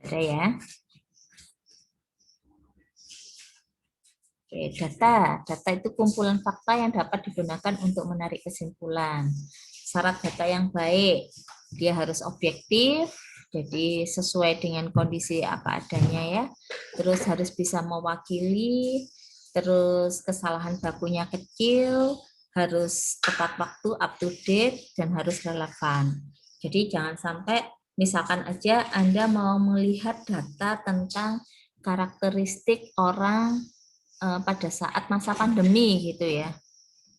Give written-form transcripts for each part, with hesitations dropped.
Ada ya. Oke, data. Data itu kumpulan fakta yang dapat digunakan untuk menarik kesimpulan. Syarat data yang baik, dia harus objektif, jadi sesuai dengan kondisi apa adanya ya. Terus harus bisa mewakili, terus kesalahan bakunya kecil, harus tepat waktu, up to date, dan harus relevan. Jadi jangan sampai misalkan aja Anda mau melihat data tentang karakteristik orang pada saat masa pandemi gitu ya.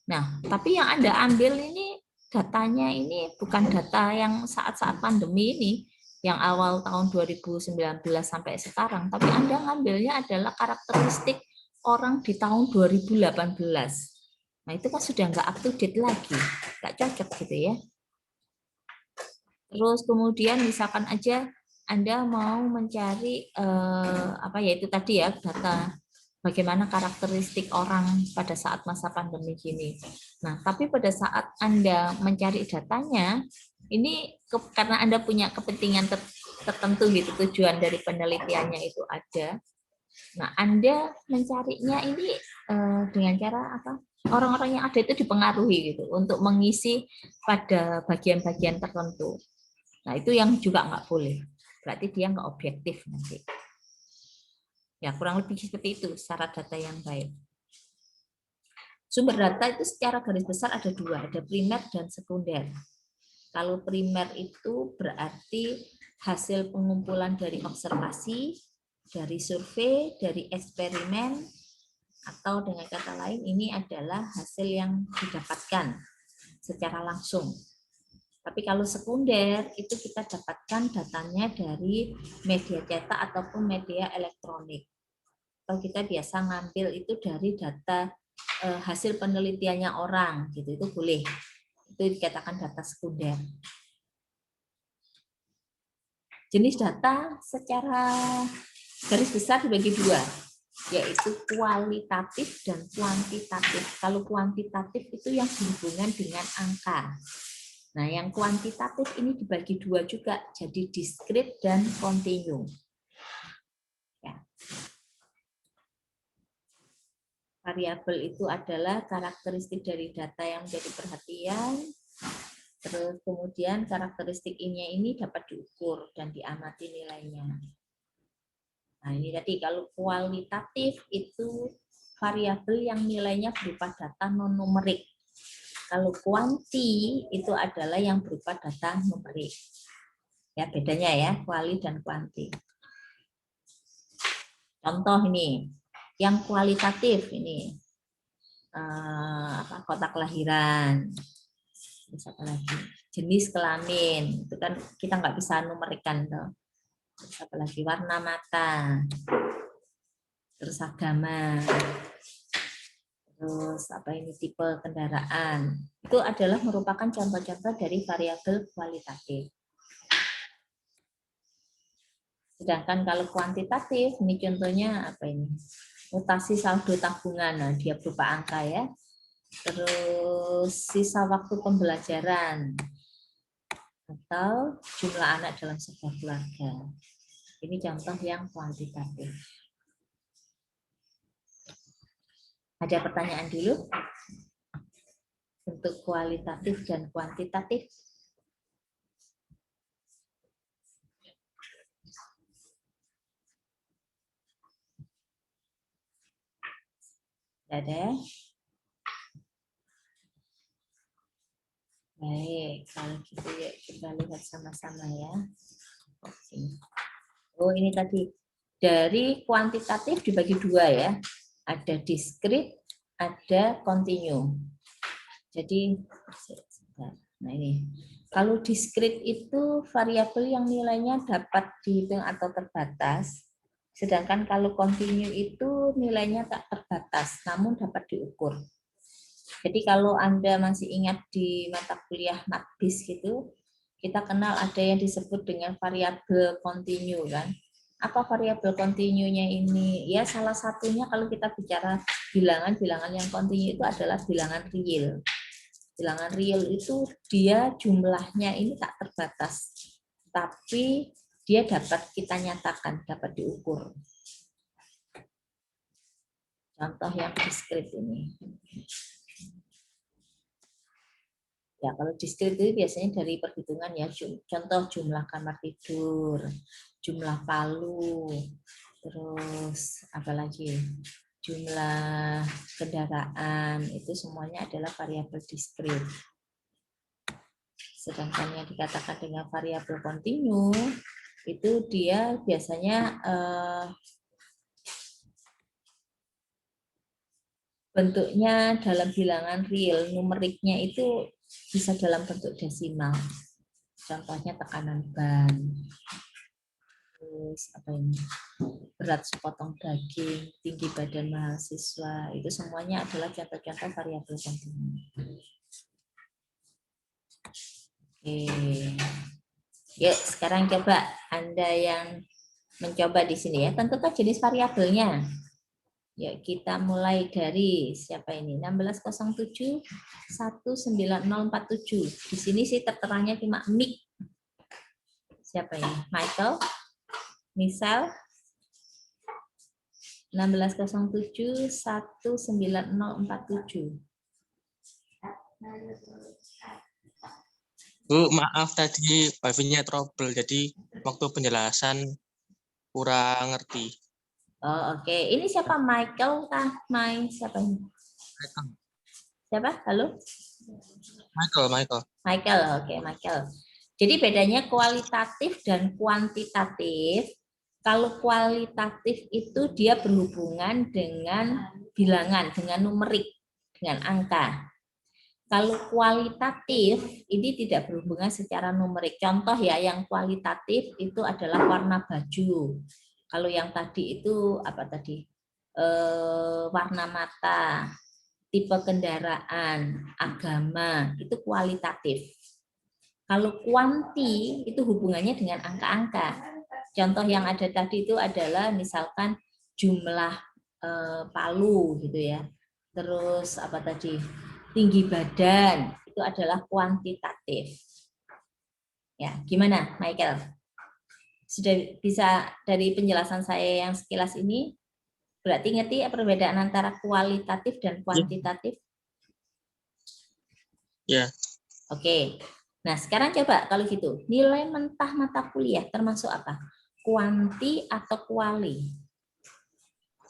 Nah, tapi yang Anda ambil ini datanya ini bukan data yang saat-saat pandemi ini, yang awal tahun 2019 sampai sekarang, tapi Anda ngambilnya adalah karakteristik orang di tahun 2018. Nah, itu kan sudah nggak up to date lagi, nggak cocok gitu ya. Terus kemudian misalkan aja Anda mau mencari apa ya itu tadi ya data bagaimana karakteristik orang pada saat masa pandemi gini. Nah, tapi pada saat Anda mencari datanya, ini karena Anda punya kepentingan tertentu gitu, tujuan dari penelitiannya itu ada. Nah, Anda mencarinya ini dengan cara apa? Orang-orang yang ada itu dipengaruhi gitu untuk mengisi pada bagian-bagian tertentu. Nah, itu yang juga nggak boleh. Berarti dia nggak objektif nanti. Ya, kurang lebih seperti itu syarat data yang baik. Sumber data itu secara garis besar ada dua, ada primer dan sekunder. Kalau primer itu berarti hasil pengumpulan dari observasi, dari survei, dari eksperimen, atau dengan kata lain ini adalah hasil yang didapatkan secara langsung. Tapi kalau sekunder itu kita dapatkan datanya dari media cetak ataupun media elektronik. Atau kita biasa ngambil itu dari data hasil penelitiannya orang, gitu itu boleh. Itu dikatakan data sekunder. Jenis data secara garis besar dibagi dua, yaitu kualitatif dan kuantitatif. Kalau kuantitatif itu yang berhubungan dengan angka. Nah, yang kuantitatif ini dibagi dua juga, jadi diskrit dan kontinu. Ya. Variabel itu adalah karakteristik dari data yang menjadi perhatian, terus kemudian karakteristik ini dapat diukur dan diamati nilainya. Nah, ini tadi kalau kualitatif itu variabel yang nilainya berupa data non-numerik. Kalau kuanti itu adalah yang berupa data numerik. Ya, bedanya ya, kuali dan kuanti. Contoh ini, yang kualitatif ini kotak kelahiran, misalkan lagi jenis kelamin, itu kan kita nggak bisa numerikan tuh. Terus apa lagi, warna mata, terus agama, terus apa ini tipe kendaraan, itu adalah merupakan contoh-contoh dari variabel kualitatif. Sedangkan kalau kuantitatif, ini contohnya apa ini? Mutasi saldo tabungan, nah dia berupa angka ya. Terus sisa waktu pembelajaran atau jumlah anak dalam sebuah keluarga. Ini contoh yang kuantitatif. Ada pertanyaan dulu? Untuk kualitatif dan kuantitatif. Ada? Baik, kalau gitu ya kita lihat sama-sama ya. Oh, ini tadi dari kuantitatif dibagi dua ya. Ada diskrit, ada kontinu. Jadi, nah ini. Kalau diskrit itu variabel yang nilainya dapat dihitung atau terbatas. Sedangkan kalau kontinu itu nilainya tak terbatas, namun dapat diukur. Jadi kalau Anda masih ingat di mata kuliah matbis gitu, kita kenal ada yang disebut dengan variabel kontinu kan. Apa variabel kontinunya ini? Ya salah satunya kalau kita bicara bilangan yang kontinu itu adalah bilangan real. Bilangan real itu dia jumlahnya ini tak terbatas, tapi dia dapat kita nyatakan, dapat diukur. Contoh yang diskrit ini. Ya, kalau diskrit itu biasanya dari perhitungan ya, contoh jumlah kamar tidur, jumlah palu, terus apa lagi? Jumlah kendaraan, itu semuanya adalah variabel diskrit. Sedangkan yang dikatakan dengan variabel kontinu, itu dia biasanya bentuknya dalam bilangan real, numeriknya itu bisa dalam bentuk desimal. Contohnya tekanan ban, terus apa ini, berat sepotong daging, tinggi badan mahasiswa, itu semuanya adalah contoh-contoh variabel kontinu. Oke. Yuk, sekarang coba Anda yang mencoba di sini ya. Tentukan jenis variabelnya. Ya, kita mulai dari siapa ini? 1607 19047. Di sini sih terteranya cuma Mik. Siapa ini? Michael? Misal 1607 19047. Bu, maaf tadi wifi-nya trouble, jadi waktu penjelasan kurang ngerti. Oh, oke. Ini siapa? Michael kah? Siapa ini? Siapa? Halo? Michael. Michael, oke, Michael. Jadi bedanya kualitatif dan kuantitatif. Kalau kualitatif itu dia berhubungan dengan bilangan, dengan numerik, dengan angka. Kalau kualitatif ini tidak berhubungan secara numerik. Contoh ya, yang kualitatif itu adalah warna baju. Kalau yang tadi itu apa tadi? Warna mata, tipe kendaraan, agama, itu kualitatif. Kalau kuanti itu hubungannya dengan angka-angka. Contoh yang ada tadi itu adalah misalkan jumlah palu gitu ya. Terus apa tadi? Tinggi badan itu adalah kuantitatif. Ya, gimana, Michael? Sudah bisa dari penjelasan saya yang sekilas ini berarti ngerti perbedaan antara kualitatif dan kuantitatif? Ya. Oke. Nah, sekarang coba kalau gitu, nilai mentah mata kuliah termasuk apa? Kuanti atau kuali?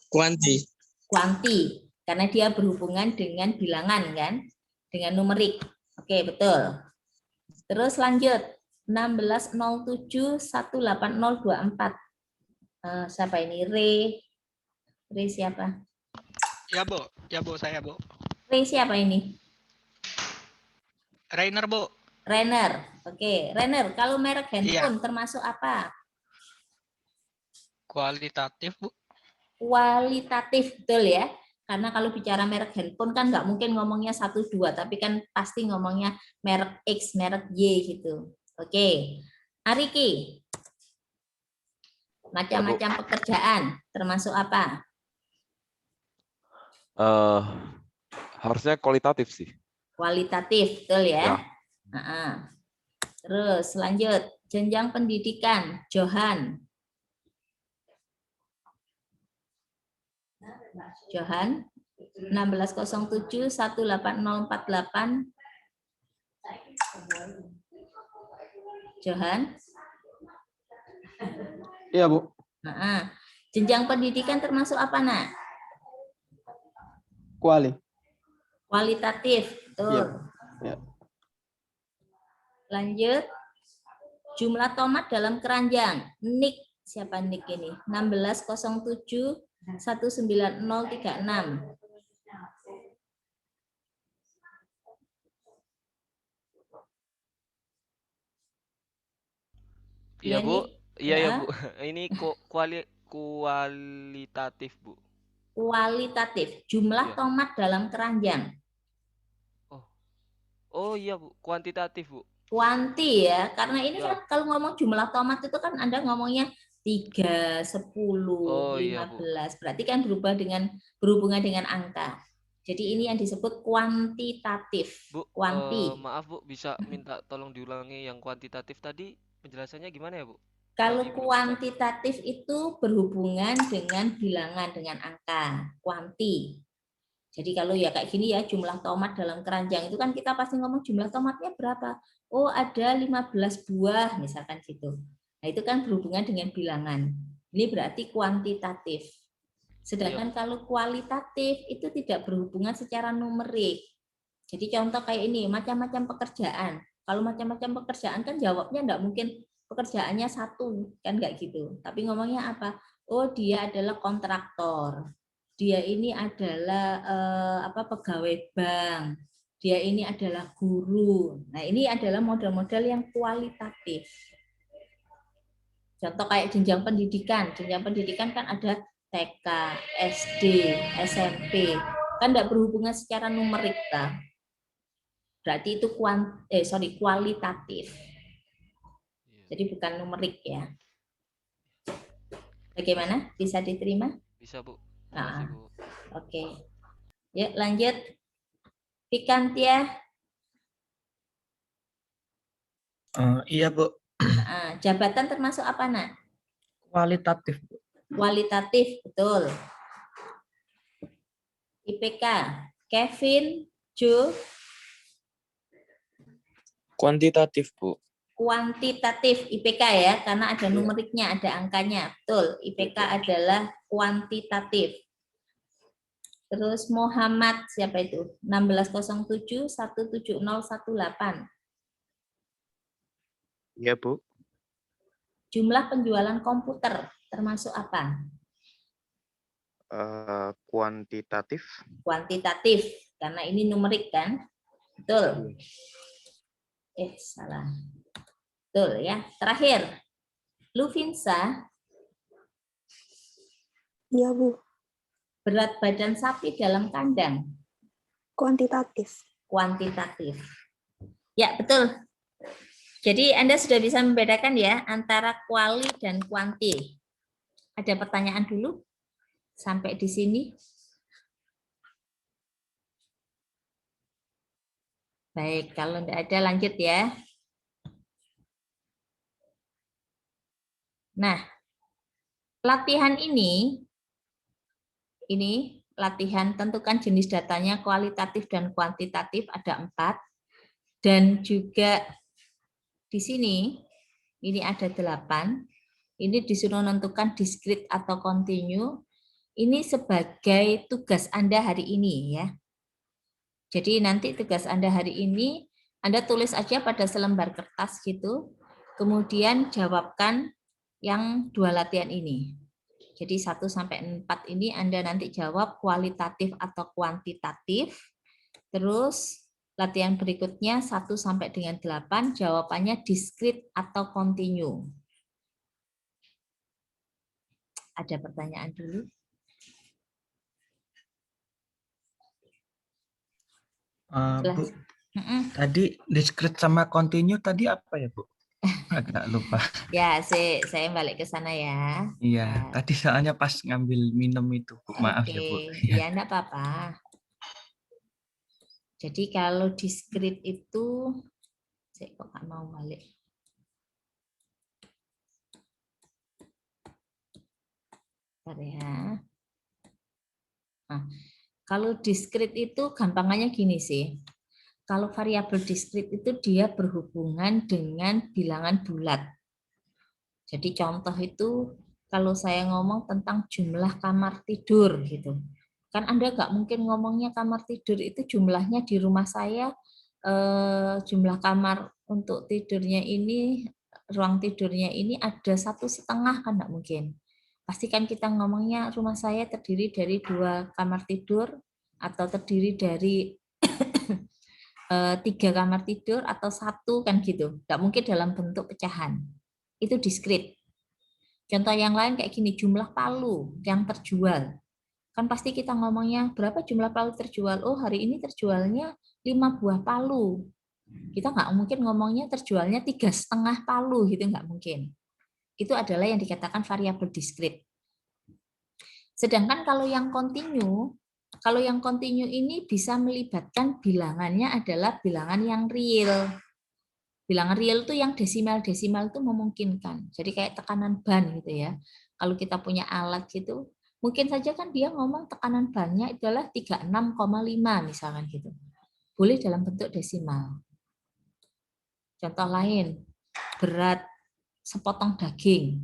Kuanti. Kuanti, karena dia berhubungan dengan bilangan kan? Dengan numerik. Oke, betul. Terus lanjut. 1607 18024. Siapa ini? Re siapa? Ya, Bu. Ya, Bu, saya, Bu. Re siapa ini? Rainer, Bu. Renner. Oke, Renner, kalau merek handphone Iya. termasuk apa? Kualitatif, Bu. Kualitatif, betul ya. Karena kalau bicara merek handphone kan nggak mungkin ngomongnya 1, 2, tapi kan pasti ngomongnya merek X, merek Y gitu. Oke. Ariki, macam-macam pekerjaan termasuk apa? Harusnya kualitatif sih. Kualitatif, betul ya. Ya. Terus lanjut, jenjang pendidikan, Johan. Johan 1607 18048. Johan. Iya, Bu. Jenjang pendidikan termasuk apa, Nak? Kualitatif, betul. Ya. Lanjut, jumlah tomat dalam keranjang. Nick, siapa Nick ini? 1607 19036. Iya, Bu. Iya, ya, Bu. Ya. Ini kualitatif, Bu. Kualitatif, jumlah Iya. tomat dalam keranjang. Oh iya, Bu. Kuantitatif, Bu. Kuanti ya, karena ini Ya. kan kalau ngomong jumlah tomat itu kan Anda ngomongnya 3, 10, Oh, 15. Iya, Bu. Berarti kan berhubungan dengan angka. Jadi ini yang disebut kuantitatif. Bu, Kuanti. maaf, Bu, bisa minta tolong diulangi yang kuantitatif tadi penjelasannya gimana ya, Bu? Kalau kuantitatif itu berhubungan dengan bilangan, dengan angka, kuanti. Jadi kalau ya kayak gini ya, jumlah tomat dalam keranjang itu kan kita pasti ngomong jumlah tomatnya berapa. Oh ada 15 buah misalkan gitu. Nah itu kan berhubungan dengan bilangan. Ini berarti kuantitatif. Sedangkan kalau kualitatif itu tidak berhubungan secara numerik. Jadi contoh kayak ini, macam-macam pekerjaan. Kalau macam-macam pekerjaan kan jawabnya enggak mungkin pekerjaannya satu, kan enggak gitu. Tapi ngomongnya apa? Oh dia adalah kontraktor. Dia ini adalah pegawai bank. Dia ini adalah guru. Nah ini adalah model-model yang kualitatif. Contoh kayak jenjang pendidikan. Jenjang pendidikan kan ada TK, SD, SMP. Kan enggak berhubungan secara numerik, ta. Berarti itu kualitatif. Jadi bukan numerik ya. Bagaimana? Bisa diterima? Bisa, Bu. Nah, Makasih, Bu. oke. Ya, lanjut. Pikantia. Iya, Bu. Nah, jabatan termasuk apa, Nak? Kualitatif, Bu. Kualitatif, betul. IPK. Kevin, Jo. Kuantitatif, Bu. Kuantitatif IPK ya, karena ada numeriknya, ada angkanya. Betul, IPK adalah kuantitatif. Terus Muhammad, siapa itu? 1607 17018. Iya, Bu. Jumlah penjualan komputer termasuk apa? Kuantitatif. Kuantitatif, karena ini numerik kan? Betul. Salah. Betul ya. Terakhir, Lufinsa. Iya, Bu. Berat badan sapi dalam kandang. Kuantitatif. Kuantitatif. Ya, betul. Jadi Anda sudah bisa membedakan ya antara kuali dan kuanti. Ada pertanyaan dulu? Sampai di sini. Baik, kalau tidak ada lanjut ya. Nah, latihan ini latihan tentukan jenis datanya kualitatif dan kuantitatif ada 4. Dan juga di sini, ini ada 8. Ini disuruh menentukan discrete atau continue. Ini sebagai tugas Anda hari ini ya. Jadi nanti tugas Anda hari ini, Anda tulis aja pada selembar kertas gitu, kemudian jawabkan yang 2 latihan ini. Jadi 1-4 ini Anda nanti jawab kualitatif atau kuantitatif, terus latihan berikutnya 1-8 jawabannya discrete atau continue. Ada pertanyaan dulu? Bu, tadi discrete sama continue tadi apa ya, Bu? Agak lupa. Ya, saya balik ke sana ya. Iya, tadi soalnya pas ngambil minum itu, Bu. Maaf ya, Bu. Ya, enggak apa-apa. Jadi kalau discrete itu, saya kok nggak mau balik. Bentar ya. Nah, kalau discrete itu gampangannya gini sih. Kalau variabel discrete itu dia berhubungan dengan bilangan bulat. Jadi contoh itu kalau saya ngomong tentang jumlah kamar tidur gitu. Kan Anda nggak mungkin ngomongnya kamar tidur itu jumlahnya di rumah saya, jumlah kamar untuk tidurnya ini, ruang tidurnya ini ada 1,5 kan nggak mungkin. Pastikan kita ngomongnya rumah saya terdiri dari 2 kamar tidur atau terdiri dari 3 kamar tidur atau 1 kan gitu. Nggak mungkin dalam bentuk pecahan. Itu discrete. Contoh yang lain kayak gini, jumlah palu yang terjual. Kan pasti kita ngomongnya berapa jumlah palu terjual. Oh hari ini terjualnya 5 buah palu. Kita nggak mungkin ngomongnya terjualnya 3,5 palu gitu, nggak mungkin. Itu adalah yang dikatakan variabel discrete. Sedangkan kalau yang continue ini bisa melibatkan bilangannya adalah bilangan yang real. Bilangan real itu yang desimal-desimal itu memungkinkan. Jadi kayak tekanan ban gitu ya. Kalau kita punya alat gitu, mungkin saja kan dia ngomong tekanan bannya adalah 36,5 misalkan gitu. Boleh dalam bentuk desimal. Contoh lain, berat sepotong daging.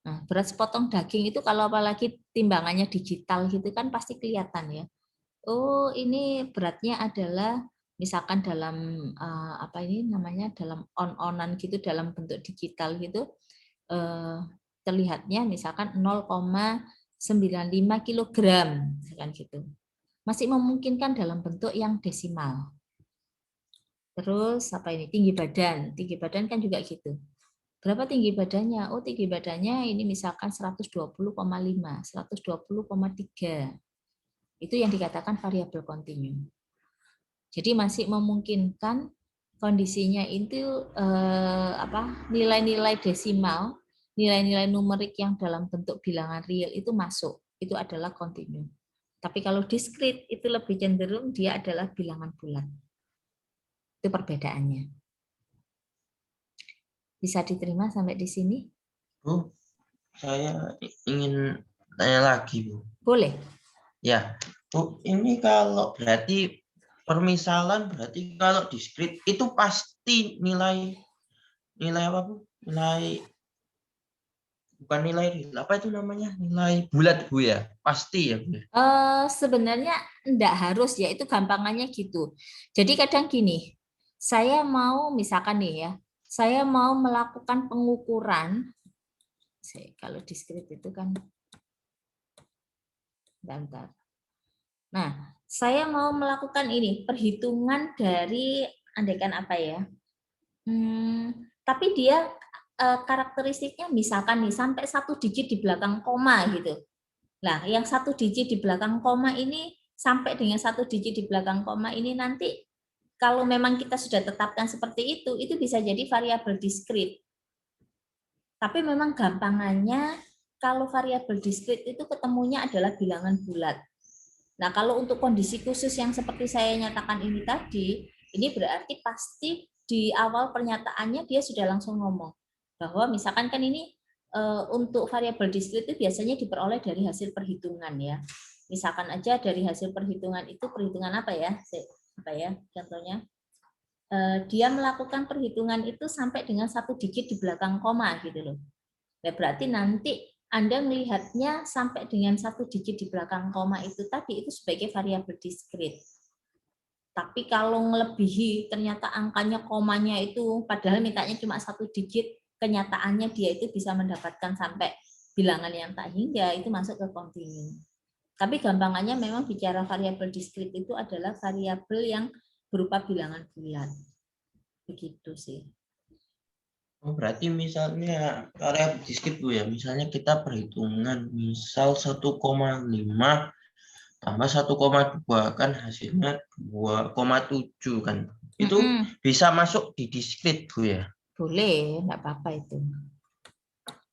Nah, berat sepotong daging itu kalau apalagi timbangannya digital gitu kan pasti kelihatan ya. Oh, ini beratnya adalah misalkan dalam apa ini namanya dalam on-onan gitu dalam bentuk digital gitu terlihatnya misalkan 0,95 kilogram misalkan gitu. Masih memungkinkan dalam bentuk yang desimal. Terus apa ini tinggi badan kan juga gitu. Berapa tinggi badannya? Oh, tinggi badannya ini misalkan 120,5, 120,3. Itu yang dikatakan variabel kontinu. Jadi masih memungkinkan kondisinya itu nilai-nilai desimal, nilai-nilai numerik yang dalam bentuk bilangan real itu masuk. Itu adalah kontinu. Tapi kalau diskrit itu lebih cenderung dia adalah bilangan bulat. Itu perbedaannya. Bisa diterima sampai di sini? Bu, saya ingin tanya lagi, Bu. Boleh. Ya, Bu, ini kalau berarti permisalan berarti kalau diskrit itu pasti nilai apa, Bu? Bukan nilai real, apa itu namanya? Nilai bulat, Bu ya? Pasti ya, Bu. Sebenarnya enggak harus ya, itu gampangannya gitu. Jadi kadang gini, saya mau misalkan nih ya, saya mau melakukan pengukuran, kalau diskrit itu kan, bentar. Nah, saya mau melakukan ini, perhitungan dari, andaikan apa ya, tapi dia karakteristiknya misalkan nih, sampai 1 digit di belakang koma gitu. Nah, yang 1 digit di belakang koma ini, sampai dengan 1 digit di belakang koma ini nanti, kalau memang kita sudah tetapkan seperti itu bisa jadi variabel diskrit. Tapi memang gampangannya, kalau variabel diskrit itu ketemunya adalah bilangan bulat. Nah, kalau untuk kondisi khusus yang seperti saya nyatakan ini tadi, ini berarti pasti di awal pernyataannya dia sudah langsung ngomong bahwa misalkan kan ini untuk variabel diskrit itu biasanya diperoleh dari hasil perhitungan ya. Misalkan aja dari hasil perhitungan itu perhitungan apa ya? Contohnya dia melakukan perhitungan itu sampai dengan 1 digit di belakang koma gitu loh. Nah, berarti nanti Anda melihatnya sampai dengan 1 digit di belakang koma itu tadi itu sebagai variabel diskrit. Tapi kalau melebihi ternyata angkanya komanya itu padahal mintanya cuma 1 digit, kenyataannya dia itu bisa mendapatkan sampai bilangan yang tak hingga, itu masuk ke kontinu. Tapi gampangannya memang bicara variabel diskrit itu adalah variabel yang berupa bilangan bulat. Begitu sih. Oh, berarti misalnya variabel diskrit, Bu ya, misalnya kita perhitungan misal 1,5 tambah 1,2 kan hasilnya 2,7 kan. Itu bisa masuk di diskrit, Bu ya? Boleh, enggak apa-apa itu.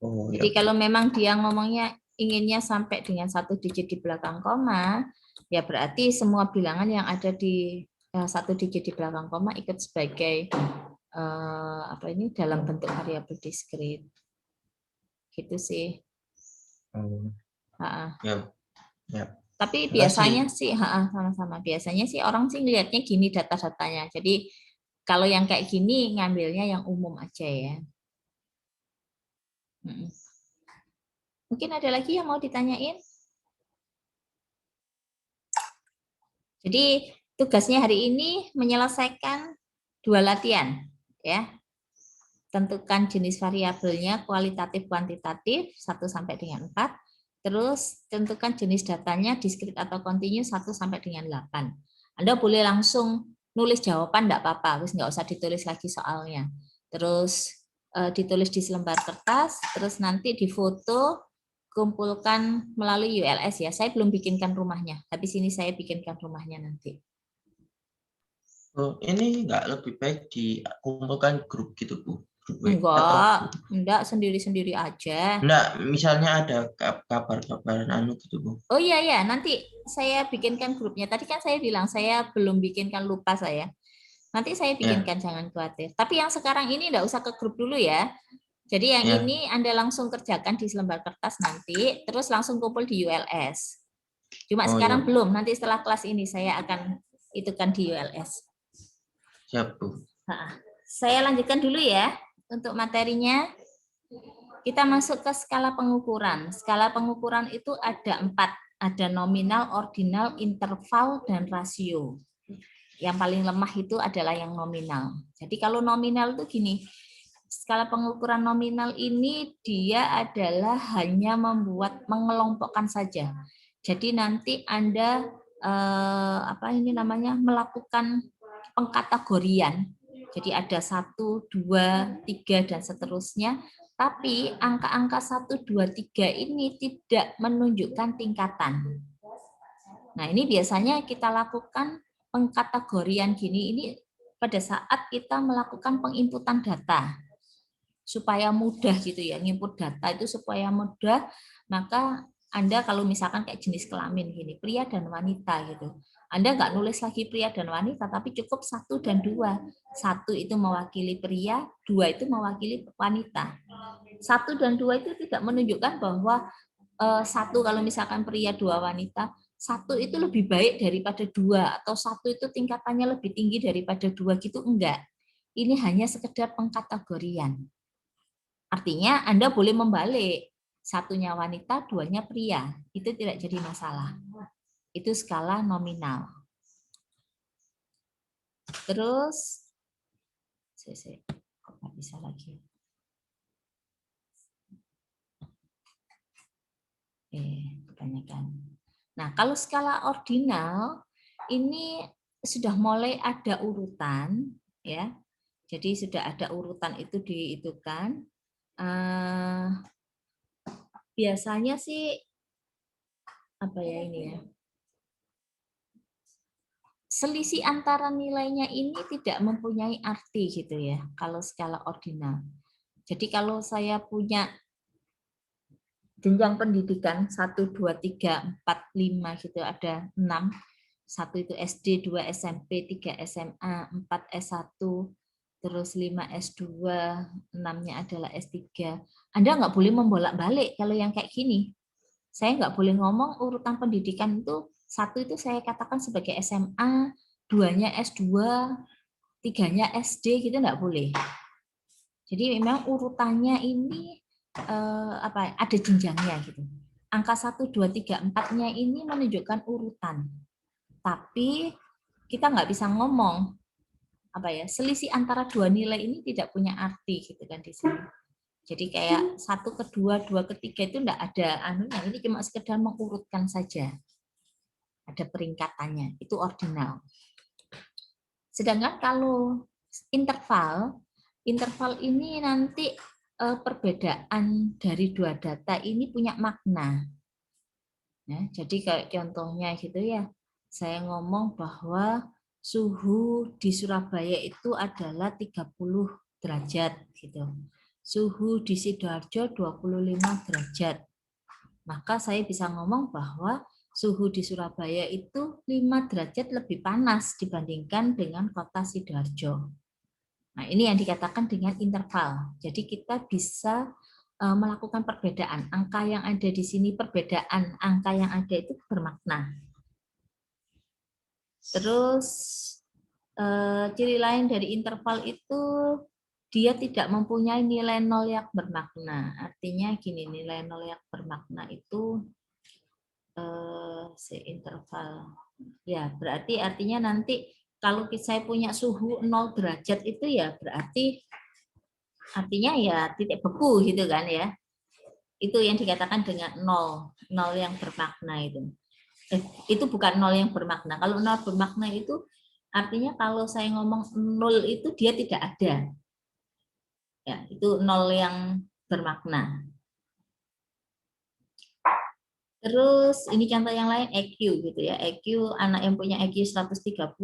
Oh, jadi ya. kalau memang dia ngomongnya inginnya sampai dengan 1 digit di belakang koma, ya berarti semua bilangan yang ada di 1 digit di belakang koma ikut sebagai dalam bentuk variabel diskrit. Gitu sih. Ya. Tapi biasanya sih sama-sama. Biasanya sih orang sih ngelihatnya gini data-datanya. Jadi kalau yang kayak gini ngambilnya yang umum aja ya. Mungkin ada lagi yang mau ditanyain? Jadi tugasnya hari ini menyelesaikan 2 latihan ya. Tentukan jenis variabelnya kualitatif kuantitatif 1 sampai dengan 4. Terus tentukan jenis datanya diskrit atau kontinu 1 sampai dengan 8. Anda boleh langsung nulis jawaban enggak apa-apa, terus enggak usah ditulis lagi soalnya. Terus ditulis di selembar kertas, terus nanti difoto, kumpulkan melalui ULS ya. Saya belum bikinkan rumahnya, tapi sini saya bikinkan rumahnya nanti. Oh, ini enggak lebih baik dikumpulkan grup gitu, Bu? Enggak, sendiri-sendiri aja. Enggak, misalnya ada kabar-kabaran gitu, Bu. Oh iya, nanti saya bikinkan grupnya. Tadi kan saya bilang saya belum bikinkan, lupa saya. Nanti saya bikinkan, jangan khawatir. Tapi yang sekarang ini enggak usah ke grup dulu ya. Jadi yang Ya. ini Anda langsung kerjakan di selembar kertas nanti, terus langsung kumpul di ULS. Cuma Oh, sekarang ya. belum, nanti setelah kelas ini saya akan itukan di ULS. Siap, Bu. Nah, saya lanjutkan dulu ya untuk materinya. Kita masuk ke skala pengukuran. Skala pengukuran itu ada 4. Ada nominal, ordinal, interval, dan rasio. Yang paling lemah itu adalah yang nominal. Jadi kalau nominal itu gini, skala pengukuran nominal ini dia adalah hanya mengelompokkan saja. Jadi nanti Anda melakukan pengkategorian. Jadi ada 1, 2, 3 dan seterusnya. Tapi angka-angka 1, 2, 3 ini tidak menunjukkan tingkatan. Nah, ini biasanya kita lakukan pengkategorian gini ini pada saat kita melakukan penginputan data. Supaya mudah gitu ya, nginput data itu supaya mudah, maka Anda kalau misalkan kayak jenis kelamin gini, pria dan wanita gitu. Anda nggak nulis lagi pria dan wanita, tapi cukup 1 dan 2. 1 itu mewakili pria, 2 itu mewakili wanita. 1 dan 2 itu tidak menunjukkan bahwa 1 kalau misalkan pria, 2 wanita, 1 itu lebih baik daripada 2, atau 1 itu tingkatannya lebih tinggi daripada 2 gitu, enggak. Ini hanya sekedar pengkategorian. Artinya Anda boleh membalik, 1-nya wanita, 2-nya pria. Itu tidak jadi masalah. Itu skala nominal. Terus, kok nggak bisa lagi? Kebanyakan. Nah, kalau skala ordinal, ini sudah mulai ada urutan, ya. Jadi sudah ada urutan itu dihitungkan. Biasanya sih apa ya ini ya, selisih antara nilainya ini tidak mempunyai arti gitu ya kalau skala ordinal. Jadi kalau saya punya jenjang pendidikan 1, 2, 3, 4, 5 gitu, ada 6, 1 itu SD, 2 SMP, 3 SMA, 4 S1, terus 5 S2, 6-nya adalah S3. Anda nggak boleh membolak-balik kalau yang kayak gini. Saya nggak boleh ngomong urutan pendidikan itu, 1 itu saya katakan sebagai SMA, 2-nya S2, 3-nya SD, gitu nggak boleh. Jadi memang urutannya ini ada jenjangnya gitu. Angka 1, 2, 3, 4-nya ini menunjukkan urutan. Tapi kita nggak bisa ngomong selisih antara 2 nilai ini tidak punya arti gitu kan di sini. Jadi kayak 1 ke 2, 2 ke 3 itu enggak ada anunya, ini cuma sekedar mengurutkan saja. Ada peringkatannya, itu ordinal. Sedangkan kalau interval ini nanti perbedaan dari 2 data ini punya makna. Ya, jadi kayak contohnya gitu ya, saya ngomong bahwa suhu di Surabaya itu adalah 30 derajat gitu. Suhu di Sidoarjo 25 derajat. Maka saya bisa ngomong bahwa suhu di Surabaya itu 5 derajat lebih panas dibandingkan dengan kota Sidoarjo. Nah, ini yang dikatakan dengan interval. Jadi kita bisa melakukan perbedaan. Angka yang ada di sini, perbedaan angka yang ada itu bermakna. Terus ciri lain dari interval itu dia tidak mempunyai nilai nol yang bermakna. Artinya gini, nilai nol yang bermakna itu interval. Ya, berarti artinya nanti kalau saya punya suhu 0 derajat itu ya berarti artinya ya titik beku gitu kan ya. Itu yang dikatakan dengan nol yang bermakna itu. Itu bukan 0 yang bermakna. Kalau 0 bermakna itu artinya kalau saya ngomong 0 itu dia tidak ada. Ya, itu 0 yang bermakna. Terus ini contoh yang lain EQ gitu ya. EQ, anak yang punya EQ 130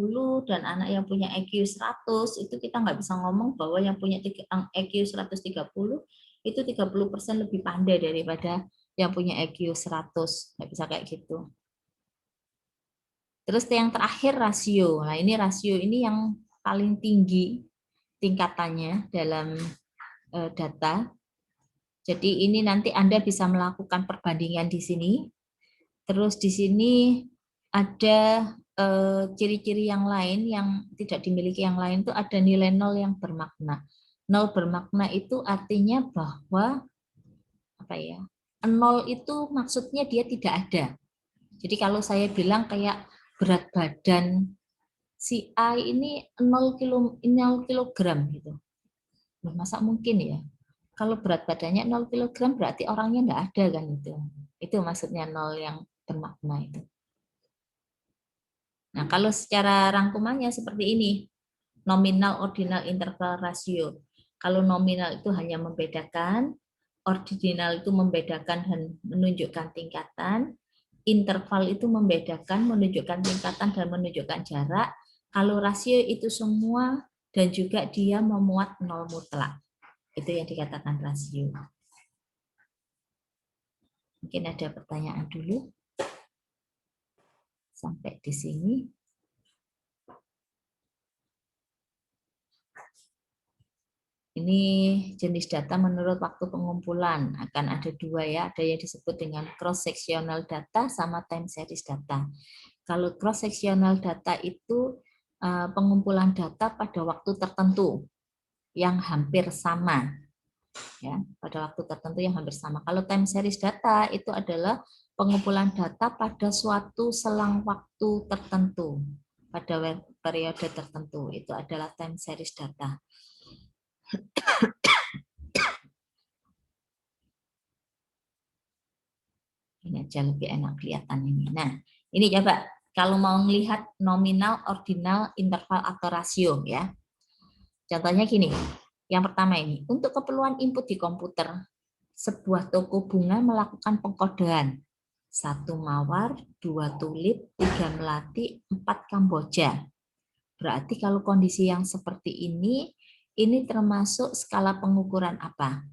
dan anak yang punya EQ 100 itu kita nggak bisa ngomong bahwa yang punya EQ 130 itu 30% lebih pandai daripada yang punya EQ 100. Nggak bisa kayak gitu. Terus yang terakhir rasio. Nah, ini rasio ini yang paling tinggi tingkatannya dalam data. Jadi ini nanti Anda bisa melakukan perbandingan di sini. Terus di sini ada ciri-ciri yang lain yang tidak dimiliki yang lain, itu ada nilai nol yang bermakna. Nol bermakna itu artinya bahwa apa ya? Nol itu maksudnya dia tidak ada. Jadi kalau saya bilang kayak berat badan si A ini 0 kilogram gitu. Masa mungkin ya? Kalau berat badannya 0 kilogram berarti orangnya enggak ada kan itu. Itu maksudnya nol yang bermakna itu. Nah, kalau secara rangkumannya seperti ini. Nominal, ordinal, interval, rasio. Kalau nominal itu hanya membedakan, ordinal itu membedakan dan menunjukkan tingkatan, interval itu membedakan, menunjukkan tingkatan dan menunjukkan jarak. Kalau rasio itu semua dan juga dia memuat nol mutlak. Itu yang dikatakan rasio. Mungkin ada pertanyaan dulu. Sampai di sini. Ini jenis data menurut waktu pengumpulan. Akan ada dua ya, ada yang disebut dengan cross-sectional data sama time series data. Kalau cross-sectional data itu pengumpulan data pada waktu tertentu yang hampir sama. Ya, pada waktu tertentu yang hampir sama. Kalau time series data itu adalah pengumpulan data pada suatu selang waktu tertentu, pada periode tertentu. Itu adalah time series data. Ini aja lebih enak kelihatan ini. Nah, ini coba kalau mau melihat nominal, ordinal, interval atau rasio ya. Contohnya gini. Yang pertama ini, untuk keperluan input di komputer, sebuah toko bunga melakukan pengkodean. 1 mawar, 2 tulip, 3 melati, 4 kamboja. Berarti kalau kondisi yang seperti ini termasuk skala pengukuran apa?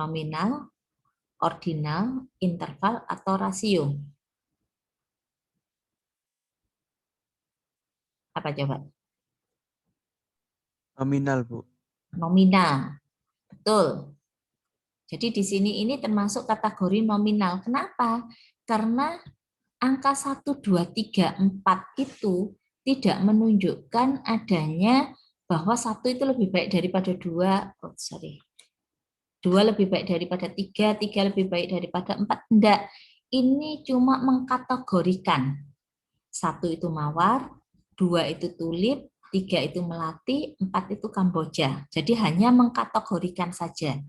Nominal, ordinal, interval, atau rasio? Apa coba? Nominal, Bu. Nominal, betul. Jadi di sini ini termasuk kategori nominal. Kenapa? Karena angka 1, 2, 3, 4 itu tidak menunjukkan adanya bahwa 1 itu lebih baik daripada 2. 2 lebih baik daripada 3, 3 lebih baik daripada 4. Enggak. Ini cuma mengkategorikan. 1 itu mawar, 2 itu tulip, 3 itu melati, 4 itu kamboja. Jadi hanya mengkategorikan saja.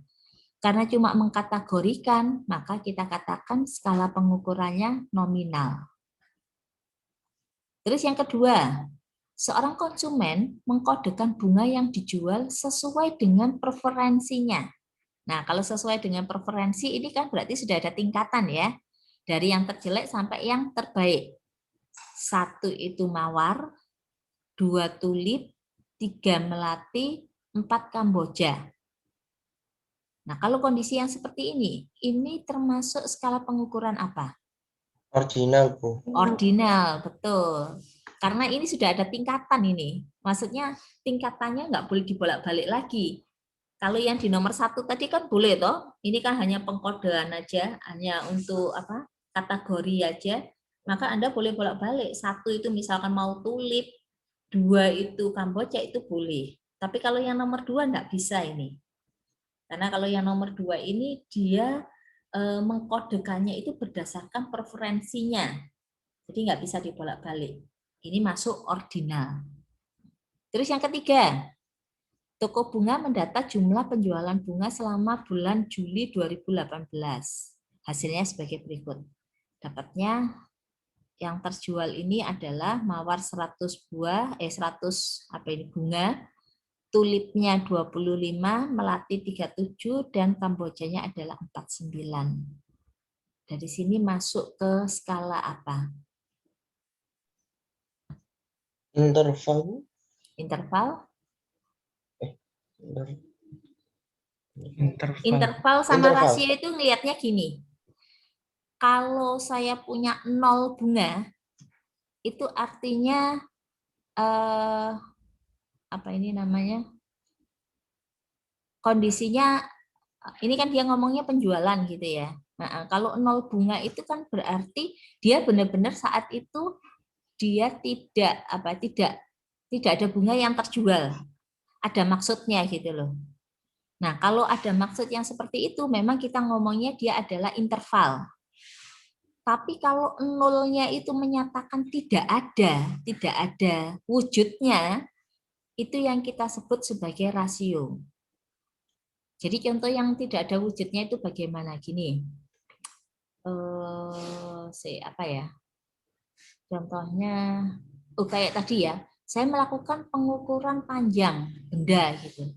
Karena cuma mengkategorikan, maka kita katakan skala pengukurannya nominal. Terus yang kedua, seorang konsumen mengkodekan bunga yang dijual sesuai dengan preferensinya. Nah, kalau sesuai dengan preferensi, ini kan berarti sudah ada tingkatan ya. Dari yang terjelek sampai yang terbaik. 1 itu mawar, 2 tulip, 3 melati, 4 kamboja. Nah, kalau kondisi yang seperti ini termasuk skala pengukuran apa? Ordinal, Bu. Ordinal, betul. Karena ini sudah ada tingkatan ini. Maksudnya tingkatannya nggak boleh dibolak-balik lagi. Kalau yang di nomor 1 tadi kan boleh toh. Ini kan hanya pengkodean aja, hanya untuk apa? Kategori aja. Maka Anda boleh bolak-balik. 1 itu misalkan mau tulip, 2 itu kamboja, itu boleh. Tapi kalau yang nomor 2 nggak bisa ini. Karena kalau yang nomor 2 ini dia mengkodekannya itu berdasarkan preferensinya. Jadi nggak bisa dibolak-balik. Ini masuk ordinal. Terus yang ketiga, toko bunga mendata jumlah penjualan bunga selama bulan Juli 2018. Hasilnya sebagai berikut. Dapatnya yang terjual ini adalah mawar 100 buah, 100 bunga, tulipnya 25, melati 37, dan kambojanya adalah 49. Dari sini masuk ke skala apa? Interval. Interval? Interval. Sama Interval. rasio itu ngelihatnya gini. Kalau saya punya 0 bunga, itu artinya apa ini namanya, kondisinya ini kan dia ngomongnya penjualan gitu ya. Nah, kalau 0 bunga itu kan berarti dia benar-benar saat itu dia tidak ada bunga yang terjual. Ada maksudnya gitu loh. Nah, kalau ada maksud yang seperti itu memang kita ngomongnya dia adalah interval. Tapi kalau nolnya itu menyatakan tidak ada wujudnya, itu yang kita sebut sebagai rasio. Jadi contoh yang tidak ada wujudnya itu bagaimana? Gini, apa ya? Contohnya, kayak tadi ya, saya melakukan pengukuran panjang benda gitu.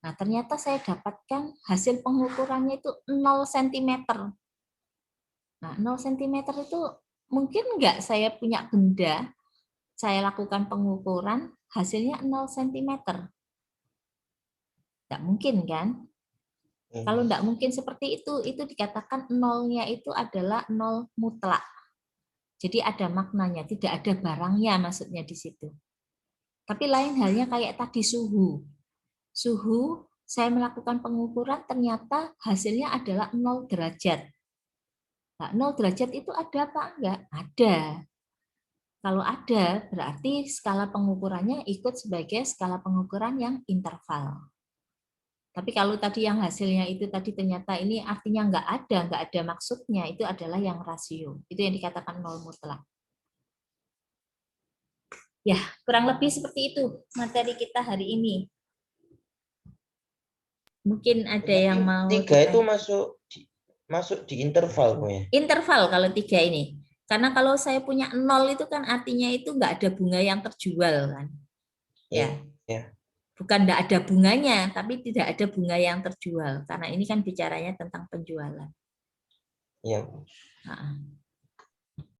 Nah, ternyata saya dapatkan hasil pengukurannya itu 0 cm. Nah, 0 cm itu mungkin nggak saya punya benda, saya lakukan pengukuran, hasilnya 0 cm. Nggak mungkin kan? Kalau nggak mungkin seperti itu dikatakan nolnya itu adalah nol mutlak. Jadi ada maknanya, tidak ada barangnya maksudnya di situ. Tapi lain halnya kayak tadi suhu. Suhu, saya melakukan pengukuran, ternyata hasilnya adalah 0 derajat. Nah, 0 derajat itu ada apa enggak? Ada. Kalau ada, berarti skala pengukurannya ikut sebagai skala pengukuran yang interval. Tapi kalau tadi yang hasilnya itu tadi ternyata ini artinya nggak ada maksudnya, itu adalah yang rasio. Itu yang dikatakan nol mutlak. Ya, kurang lebih seperti itu materi kita hari ini. Mungkin ada yang mau... 3 itu masuk di interval, Bu ya? Interval kalau 3 ini. Karena kalau saya punya 0 itu kan artinya itu nggak ada bunga yang terjual kan. Ya. Bukan nggak ada bunganya, tapi tidak ada bunga yang terjual. Karena ini kan bicaranya tentang penjualan. Iya. Nah,